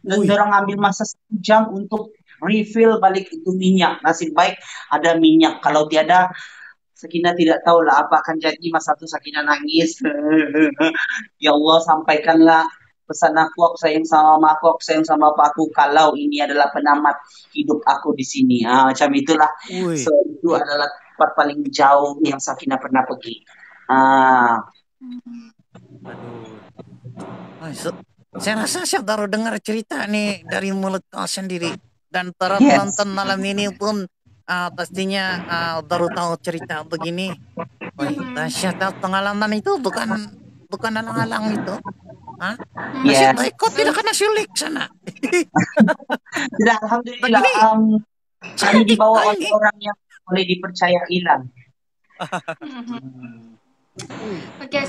Dan orang ambil masa 1 jam untuk refill balik itu minyak. Nasib baik ada minyak. Kalau tiada, Sakina tidak tahulah apa akan jadi. Masa itu Sakina nangis. Ya Allah, sampaikanlah pesan aku sayang sama aku sayang sama bapak aku, kalau ini adalah penamat hidup aku di sini. Macam itulah. So itu adalah tempat paling jauh yang Sakina pernah pergi. Saya rasa saya baru dengar cerita nih dari mulut kau sendiri, dan para penonton malam ini pun pastinya baru tahu cerita begini. Dahsyat, pengalaman itu bukan alang-alang itu. Nasib baik kau tidak kena syulik sana. Tidak, alhamdulillah. Kami dibawa oleh orang yang boleh dipercayai lah. Oke,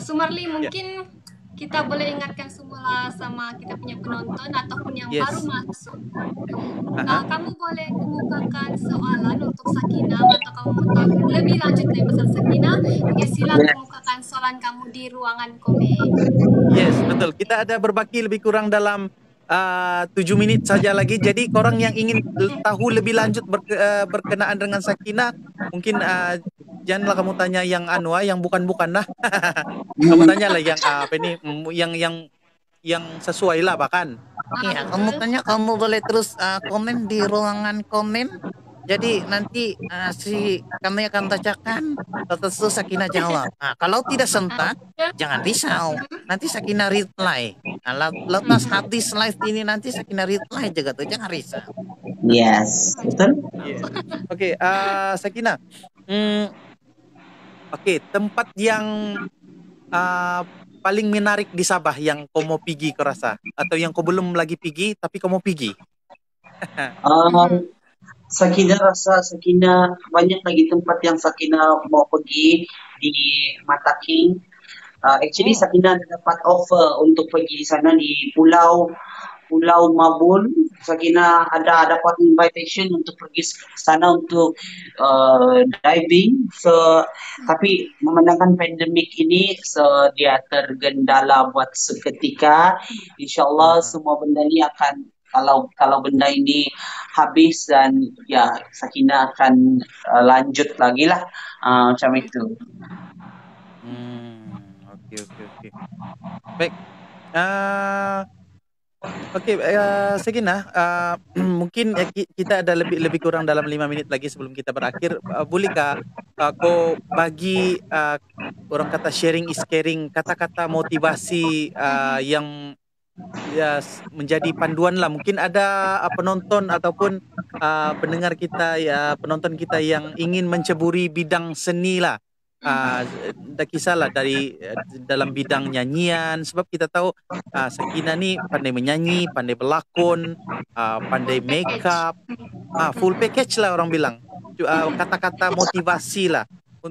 Sumarli, mungkin kita boleh ingatkan semula sama kita punya penonton ataupun yang baru masuk. Kamu boleh kemukakan soalan untuk Sakina, atau kamu mau tahu lebih lanjut dari pasal Sakina, silakan kemukakan soalan kamu di ruangan komen. Yes, betul. Kita ada berbaki lebih kurang dalam 7 minit saja lagi. Jadi korang yang ingin tahu lebih lanjut berkenaan dengan Sakina, mungkin janganlah kamu tanya yang yang bukan-bukan lah. Kamu tanya lah yang yang sesuai lah bahkan. Iya, kamu tanya, kamu boleh terus komen di ruangan komen. Jadi nanti kami akan bacakan, tentu Sakina jawab. Kalau tidak sempat, jangan risau. Nanti Sakina reply. Lepas habis live ini nanti Sakina reply juga tuh, jangan risau. Yes, betul. Oke, Sakina. Oke, tempat yang paling menarik di Sabah yang kau mau pergi kau rasa, atau yang kau belum lagi pergi tapi kau mau pergi? Sakina rasa banyak lagi tempat yang Sakina mau pergi di Mata King. Actually Sakina dapat offer untuk pergi di sana di Pulau Mabun. Sakina ada dapat invitation untuk pergi sana untuk diving. So tapi memandangkan pandemik ini, so dia tergendala buat seketika. InsyaAllah semua benda ini akan, kalau benda ini habis, dan ya Sakina akan lanjut lagi lah, macam itu. Oke. Baik. Oke, Sakina, mungkin kita ada lebih kurang dalam 5 menit lagi sebelum kita berakhir. Bolehkah kau bagi orang kata sharing is caring, kata-kata motivasi yang menjadi panduan lah. Mungkin ada penonton ataupun pendengar kita, penonton kita yang ingin menceburi bidang seni lah. Tak kisahlah dari dalam bidang nyanyian, sebab kita tahu Sakina ni pandai menyanyi, pandai berlakon, pandai makeup, full package lah orang bilang. Kata-kata motivasi lah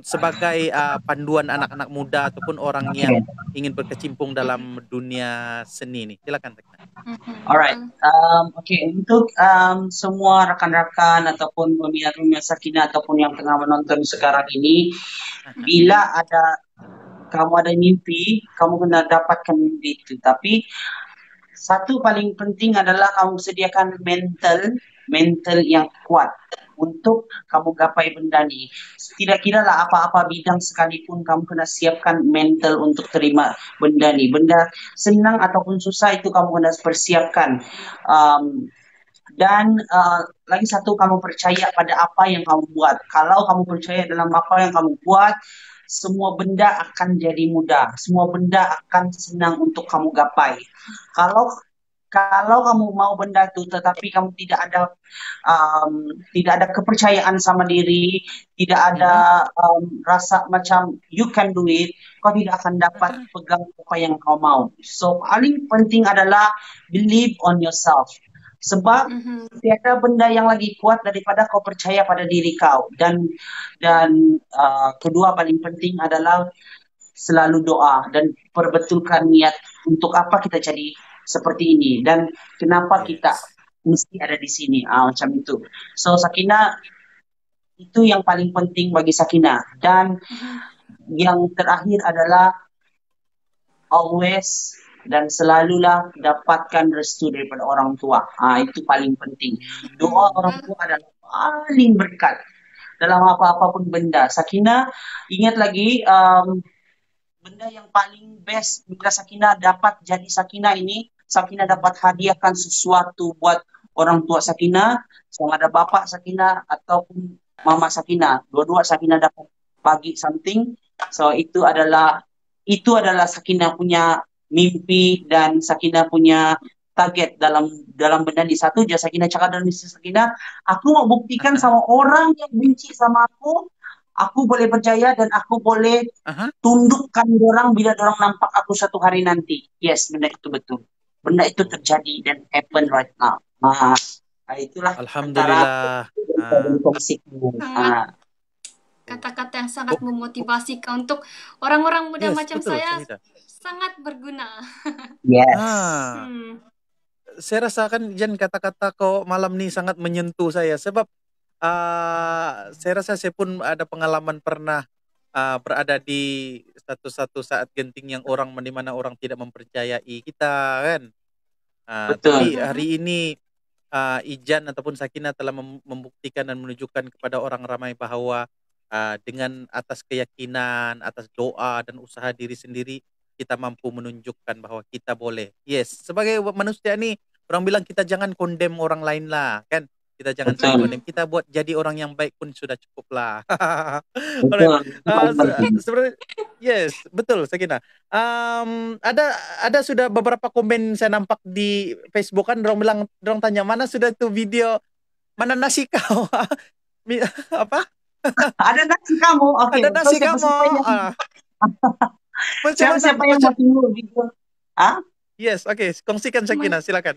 sebagai panduan anak-anak muda ataupun orang yang ingin berkecimpung dalam dunia seni ni. Silakan. Alright. Untuk semua rakan-rakan ataupun peminat Sakina ataupun yang tengah menonton sekarang ini, bila ada kamu ada mimpi, kamu kena dapatkan mimpi itu. Tapi satu paling penting adalah kamu sediakan mental yang kuat untuk kamu gapai benda ni. Tidak kira lah apa-apa bidang sekalipun, kamu kena siapkan mental untuk terima benda ni. Benda senang ataupun susah itu kamu kena persiapkan. Dan lagi satu, kamu percaya pada apa yang kamu buat. Kalau kamu percaya dalam apa yang kamu buat, semua benda akan jadi mudah. Semua benda akan senang untuk kamu gapai. Kalau kamu mau benda itu tetapi kamu tidak ada kepercayaan sama diri, tidak ada rasa macam you can do it, kau tidak akan dapat pegang apa yang kau mau. So paling penting adalah believe on yourself. Sebab tiada benda yang lagi kuat daripada kau percaya pada diri kau. Dan kedua paling penting adalah selalu doa dan perbetulkan niat untuk apa kita jadi seperti ini dan kenapa kita mesti ada di sini. Macam itu. So Sakinah, itu yang paling penting bagi Sakinah. Dan yang terakhir adalah always dan selalulah dapatkan restu daripada orang tua. Itu paling penting. Doa orang tua adalah paling berkat dalam apa-apapun benda. Sakinah, ingat lagi benda yang paling best bila Sakinah dapat jadi Sakinah ini, Sakinah dapat hadiahkan sesuatu buat orang tua Sakinah, sama ada bapak Sakinah ataupun mama Sakinah. Dua-dua Sakinah dapat bagi something. So itu adalah Sakinah punya mimpi dan Sakinah punya target dalam benda ni. Satu je Sakinah cakap dalam misi Sakinah, aku mau buktikan sama orang yang benci sama aku boleh berjaya dan aku boleh tundukkan orang bila orang nampak aku satu hari nanti. Yes, benda itu betul. Benda itu terjadi dan happen right now. Itulah Alhamdulillah. Kata-kata yang sangat memotivasi untuk orang-orang muda macam betul, saya. Syahida. Sangat berguna. Yes. Saya rasakan Jan kata-kata kau malam ni sangat menyentuh saya sebab saya rasa saya pun ada pengalaman pernah berada di satu saat genting yang di mana orang tidak mempercayai kita kan. Tapi hari ini Ijan ataupun Sakinah telah membuktikan dan menunjukkan kepada orang ramai bahwa dengan atas keyakinan, atas doa dan usaha diri sendiri kita mampu menunjukkan bahwa kita boleh. Yes, sebagai manusia ni orang bilang kita jangan condemn orang lain lah, kan? Kita jangan condemn. Kita buat jadi orang yang baik pun sudah cukup lah. Sebenarnya, yes, betul Sakinah. Ada sudah beberapa komen saya nampak di Facebook kan, orang tanya mana sudah tuh video, mana nasi kau? Apa? Ada nasi kamu. Okay. Ada nasi kamu. Siapa yang mau tunggu video? Yes, okay. Kongsikan Sakinah, silakan.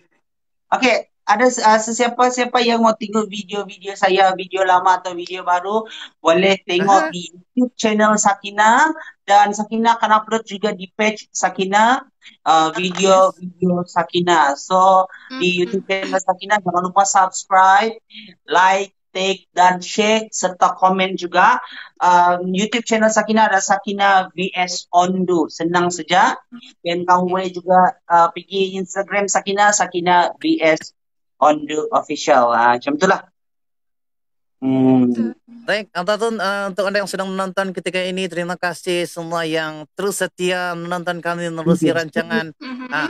Okay, ada siapa yang mau tengok video-video saya, video lama atau video baru, boleh tengok di YouTube channel Sakinah, dan Sakinah akan upload juga di page Sakinah video-video Sakinah. So di YouTube channel Sakinah jangan lupa subscribe, like, take dan share serta komen juga. YouTube channel Sakinah ada Sakinah VS Ondu, senang saja. Dan kamu boleh juga pergi Instagram Sakinah VS Ondu official. Macam itulah. Baik, untuk Anda yang sedang menonton ketika ini, terima kasih semua yang terus setia menonton kami menerusi rancangan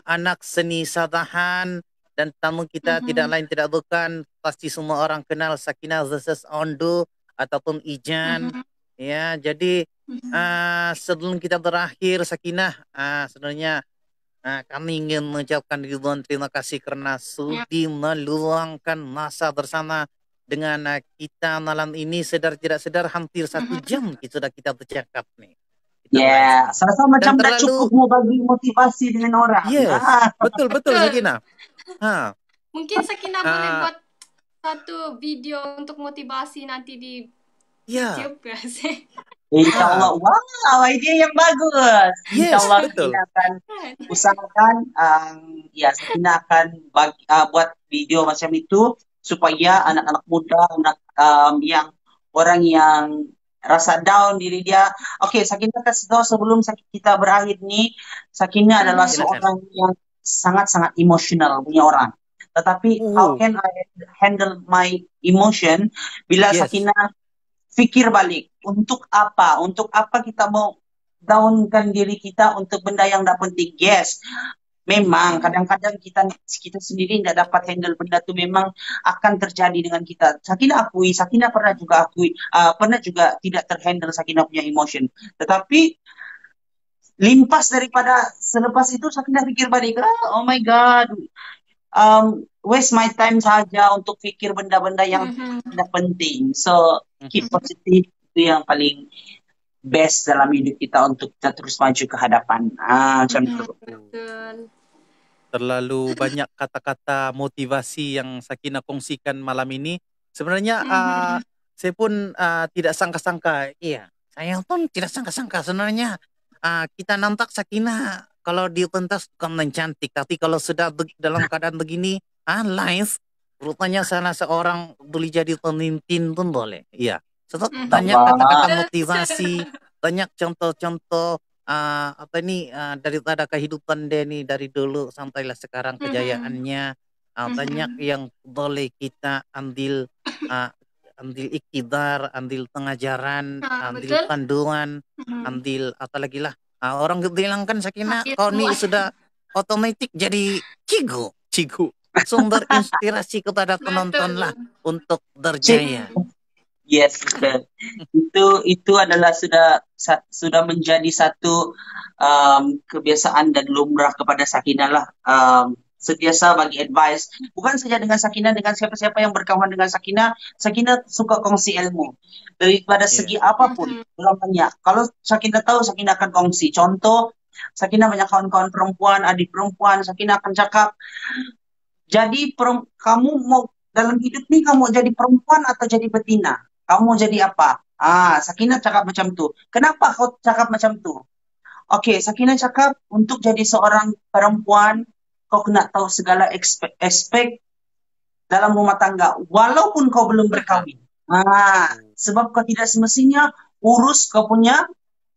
Anak Seni Sadahan. Dan tamu kita tidak lain tidak bukan, pasti semua orang kenal Sakinah versus Ondu ataupun Ijan. Ya, jadi sebelum kita berakhir Sakinah, sebenarnya kami ingin mengucapkan ribuan terima kasih karena sudi meluangkan masa bersama dengan kita malam ini. Sedar tidak sedar hampir 1 jam sudah kita bercakap nih. Saya macam dah cukup mau bagi motivasi dengan orang. Yes, betul Sakinah. Mungkin Sakinah boleh buat satu video untuk motivasi nanti di YouTube ya sih. InsyaAllah. Wow, idea yang bagus. InsyaAllah kita akan usahakan Sakinah akan buat video macam itu supaya anak-anak muda, orang yang rasa down diri dia. Oke, Sakinah kasih tahu sebelum kita berakhir nih, Sakinah adalah Silakan. seorang yang sangat-sangat emosional punya orang. Tetapi how can I handle my emotion bila Yes. Sakinah pikir balik untuk apa? Untuk apa kita mau downkan diri kita untuk benda yang tak penting? Yes. Memang kadang-kadang kita sendiri tidak dapat handle benda itu, memang akan terjadi dengan kita. Sakinah akui, Sakinah pernah juga tidak terhandle Sakinah punya emotion. Tetapi limpas daripada selepas itu Sakinah pikir balik, oh my God, waste my time saja untuk pikir benda-benda yang tidak penting. So keep positive, itu yang paling best dalam hidup kita untuk kita terus maju ke hadapan. Macam itu. Betul. Terlalu banyak kata-kata motivasi yang Sakinah kongsikan malam ini. Sebenarnya saya pun tidak sangka-sangka. Iya, saya pun tidak sangka-sangka. Sebenarnya kita nampak Sakinah kalau di pentas bukan mencantik, tapi kalau sudah dalam keadaan begini, live, rupanya salah seorang boleh jadi pemimpin pun boleh. Iya, banyak kata-kata motivasi, banyak contoh-contoh daripada kehidupan Denny dari dulu sampailah sekarang kejayaannya. Banyak yang boleh kita ambil iktibar, ambil pengajaran, ambil Betul. panduan, ambil apa lagi lah. Orang bilang kan Sakinah, kau ni Ilmu. sudah otomatis jadi cigu. Sumber inspirasi kepada penonton lah untuk berjaya. Yes, betul. Itu adalah sudah menjadi satu kebiasaan dan lumrah kepada Sakinah lah. Sentiasa bagi advice, bukan saja dengan Sakinah, dengan siapa-siapa yang berkawan dengan Sakinah. Sakinah suka kongsi ilmu daripada segi apapun. Belum banyak. Kalau Sakinah tahu, Sakinah akan kongsi. Contoh, Sakinah banyak kawan-kawan perempuan, adik perempuan. Sakinah akan cakap, jadi kamu mau dalam hidup nih, kamu jadi perempuan atau jadi betina? Kamu mau jadi apa? Sakinah cakap macam tu. Kenapa kau cakap macam tu? Oke, Sakinah cakap untuk jadi seorang perempuan, kau kena tahu segala aspek dalam rumah tangga, walaupun kau belum berkahwin. Sebab kau tidak semestinya urus kau punya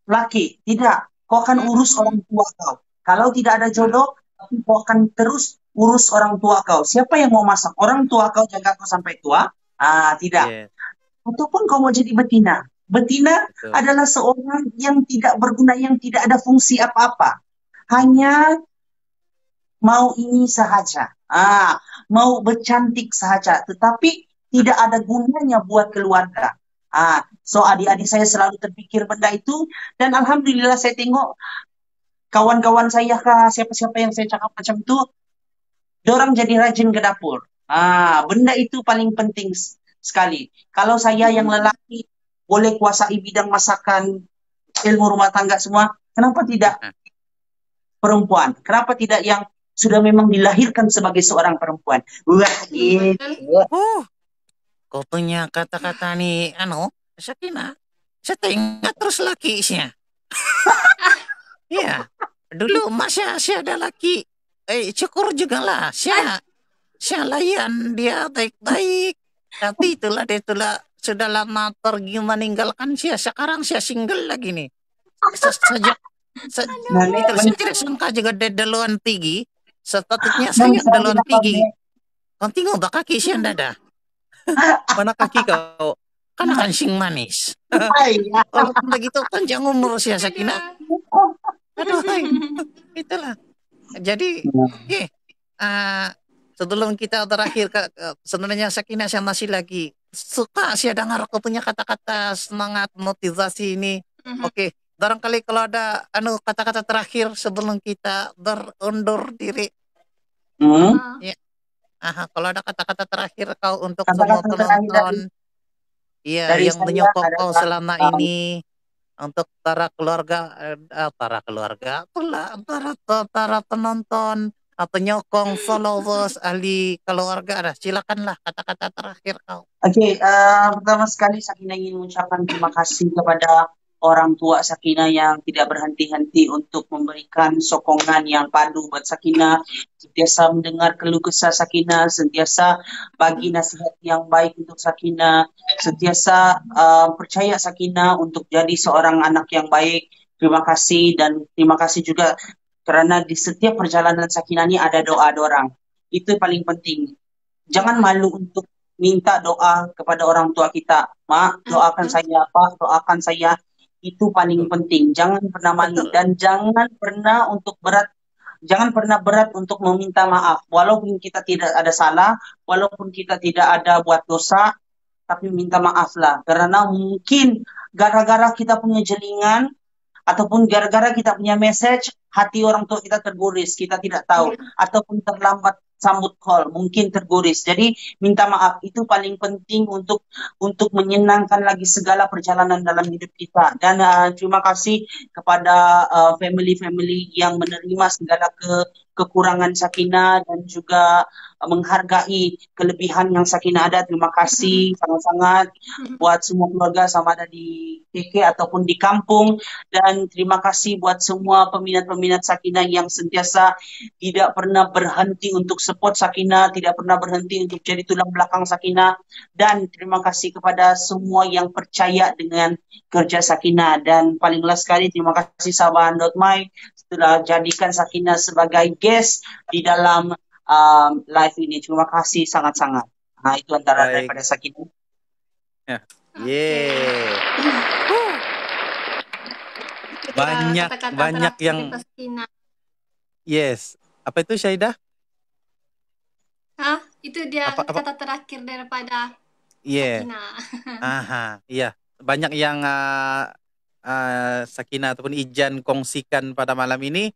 laki. Tidak, kau akan urus orang tua kau. Kalau tidak ada jodoh, tapi kau akan terus urus orang tua kau. Siapa yang mau masak? Orang tua kau jaga kau sampai tua? Tidak. Ataupun kau mau jadi betina. Betina adalah seorang yang tidak berguna, yang tidak ada fungsi apa-apa. Hanya mau ini sahaja. Mau bercantik sahaja. Tetapi tidak ada gunanya buat keluarga. So adik-adik saya selalu terpikir benda itu. Dan alhamdulillah saya tengok kawan-kawan saya kah, siapa-siapa yang saya cakap macam tu, dorang jadi rajin ke dapur. Benda itu paling penting sekali. Kalau saya yang lelaki boleh kuasai bidang masakan, ilmu rumah tangga semua, kenapa tidak perempuan? Kenapa tidak yang sudah memang dilahirkan sebagai seorang perempuan? Kau punya kata-kata nih, Sakinah, saya ingat terus laki isnya. Iya, dulu masih ada laki. Syukur juga lah, saya layan dia baik-baik. Tapi itulah sudah lama pergi meninggalkan saya. Sekarang saya single lagi nih. Saya tidak sangka juga dia duluan tinggi. Statusnya saya duluan tinggi. Kau tengok bak kaki saya dada. Mana kaki kau? Kan kancing manis. Kalau begitu panjang umur saya Sakinah. Aduh, itulah. Jadi, sebelum kita terakhir, sebenarnya Sakinah saya masih lagi suka saya dengar kau punya kata-kata semangat motivasi ini. Oke, barangkali kalau ada kata-kata terakhir sebelum kita berundur diri. Ya. Kalau ada kata-kata terakhir kau untuk semua penonton, yang menyokong kau selama ini, untuk para keluarga, para penonton, penyokong, followers, ahli keluarga, silakanlah kata-kata terakhir kau. Oke, pertama sekali Sakinah ingin mengucapkan terima kasih kepada orang tua Sakinah yang tidak berhenti-henti untuk memberikan sokongan yang padu buat Sakinah, sentiasa mendengar keluh kesah Sakinah, sentiasa bagi nasihat yang baik untuk Sakinah, sentiasa percaya Sakinah untuk jadi seorang anak yang baik. Terima kasih, dan terima kasih juga karena di setiap perjalanan Sakinah ini ada doa orang. Itu paling penting. Jangan malu untuk minta doa kepada orang tua kita. Mak, doakan saya, Pak, doakan saya. Itu paling penting. Jangan pernah malu dan jangan pernah berat untuk meminta maaf. Walaupun kita tidak ada salah, walaupun kita tidak ada buat dosa, tapi minta maaf lah. Karena mungkin gara-gara kita punya jelingan ataupun gara-gara kita punya message, hati orang tua kita terguris, kita tidak tahu, ataupun terlambat sambut call, mungkin terguris. Jadi minta maaf itu paling penting untuk menyenangkan lagi segala perjalanan dalam hidup kita. Dan terima kasih kepada family-family yang menerima segala kekurangan Sakinah dan juga menghargai kelebihan yang Sakinah ada. Terima kasih sangat-sangat buat semua keluarga sama ada di KK ataupun di kampung, dan terima kasih buat semua peminat-peminat Sakinah yang sentiasa tidak pernah berhenti untuk support Sakinah, tidak pernah berhenti untuk jadi tulang belakang Sakinah, dan terima kasih kepada semua yang percaya dengan kerja Sakinah. Dan paling last sekali terima kasih Sabahan.my sudah jadikan Sakinah sebagai guest di dalam live ini. Terima kasih sangat-sangat. Nah, itu antara daripada Sakinah. Ya. Yeah. Banyak yang yes. Apa itu Syahidah? Itu dia kata terakhir daripada Sakinah. Aha, iya. Banyak yang Sakinah ataupun Ijan kongsikan pada malam ini.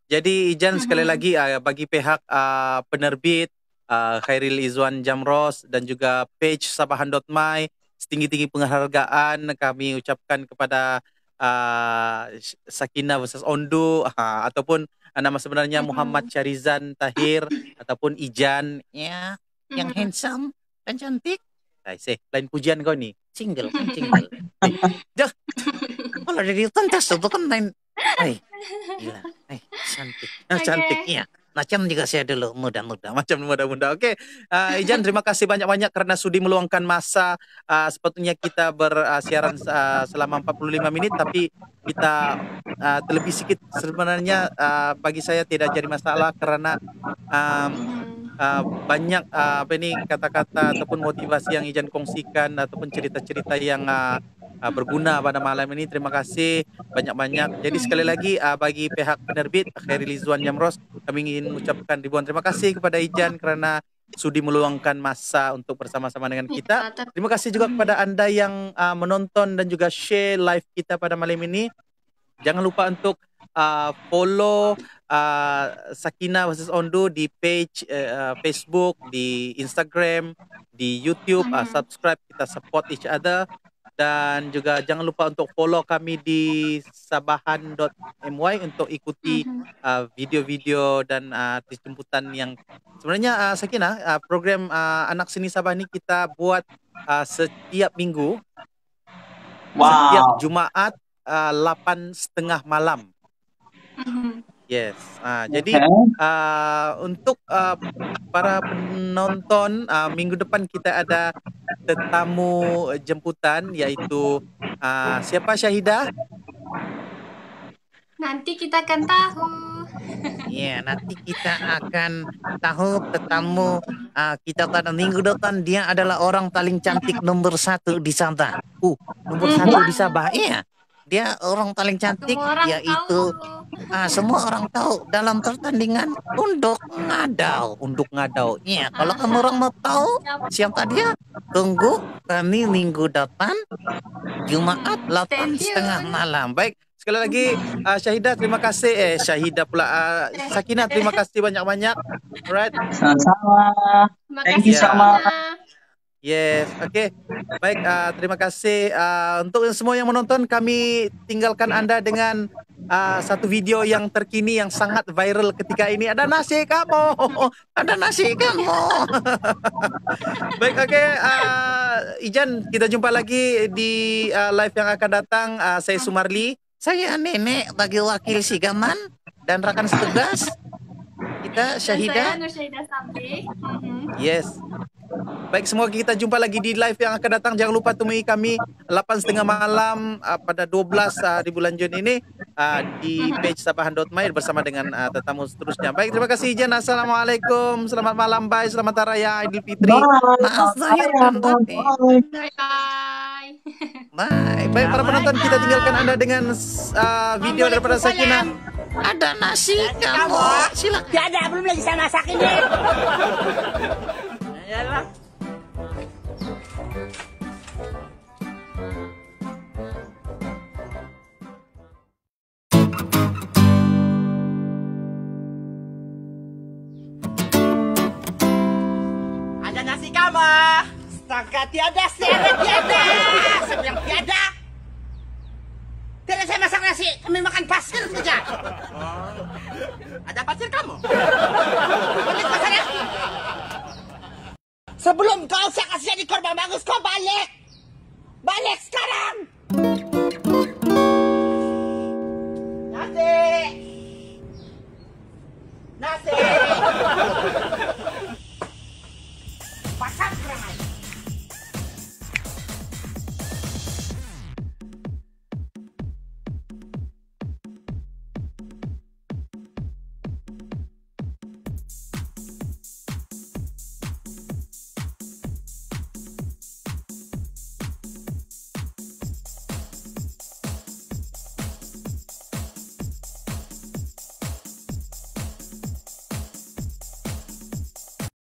Jadi Ijan sekali lagi bagi pihak penerbit Khairil Izwan Jamros dan juga page Sabahan.my, setinggi-tinggi penghargaan kami ucapkan kepada Sakinah versus Ondu, ataupun nama sebenarnya Muhammad Syarizan Tahir ataupun Ijan ya, yang handsome dan cantik. Lain pujian kau nih. Single. Dah. Kalau dari tuntas itu kan lain. Gila. Cantik. Cantik ya. Macam juga saya dulu muda-muda. Oke. Ijan, terima kasih banyak-banyak karena sudi meluangkan masa. Sepatutnya kita bersiaran selama 45 menit, tapi kita terlebih sedikit sebenarnya. Bagi saya tidak jadi masalah karena banyak kata-kata ataupun motivasi yang Ijan kongsikan ataupun cerita-cerita yang berguna pada malam ini. Terima kasih banyak-banyak. Jadi sekali lagi bagi pihak penerbit Khairil Izwan Jamros, kami ingin mengucapkan ribuan terima kasih kepada Ijan karena sudi meluangkan masa untuk bersama-sama dengan kita. Terima kasih juga kepada Anda yang menonton dan juga share live kita pada malam ini. Jangan lupa untuk follow Sakinah versus Ondu di page Facebook, di Instagram, di YouTube. Subscribe, kita support each other. Dan juga jangan lupa untuk follow kami di Sabahan.my untuk ikuti video-video dan jemputan yang sebenarnya Sakinah, program Anak Seni Sabah ini kita buat setiap minggu, setiap Jumaat 8:30 malam. Yes. Jadi untuk para penonton, minggu depan kita ada tetamu jemputan, yaitu siapa Syahidah? Nanti kita akan tahu. Ya, nanti kita akan tahu tetamu kita pada minggu depan. Dia adalah orang paling cantik nomor 1 di Sabah. Nomor 1 di Sabah. Iya. Dia orang paling cantik, yaitu semua orang tahu dalam pertandingan unduk ngadau. Iya, kalau kamu orang mau tahu siapa dia, tunggu kami minggu depan Jumaat 8:30 malam. Baik, sekali lagi Syahidah terima kasih. Syahidah pula Sakinah terima kasih banyak-banyak. Alright. Sama-sama. Thank you sama. Yes, oke. Baik, terima kasih untuk semua yang menonton. Kami tinggalkan Anda dengan satu video yang terkini yang sangat viral ketika ini. Ada nasi kamu. Baik, oke. Ijan, kita jumpa lagi di live yang akan datang. Saya Sumarli. Saya Nenek bagi wakil Sigaman dan rekan setugas. Kita Dan Syahidah. saya Nur Syahidah Sabri. Yes. Baik, semoga kita jumpa lagi di live yang akan datang. Jangan lupa temui kami 8.30 malam pada 12 di bulan Juni ini di page Sabahan.my bersama dengan tetamu seterusnya. Baik, terima kasih Ijan. Assalamualaikum. Selamat malam, bye. Selamat Hari Raya Idul Fitri. Maaf zahir dan batin. Bye. Bye. Baik, para penonton, kita tinggalkan Anda dengan video daripada Sakinah. Ada nasi kamu. Silakan. Tiada, belum lagi saya masak ini. Yalah. Ada nasi kamu. Astaga, tiada. Saya bilang tiada. Tidak saya masak nasi, kami makan pasir saja. Ada pasir kamu? Balik pasirnya. Sebelum kau saya kasih jadi korban bagus, kau balik. Balik sekarang. Nasi.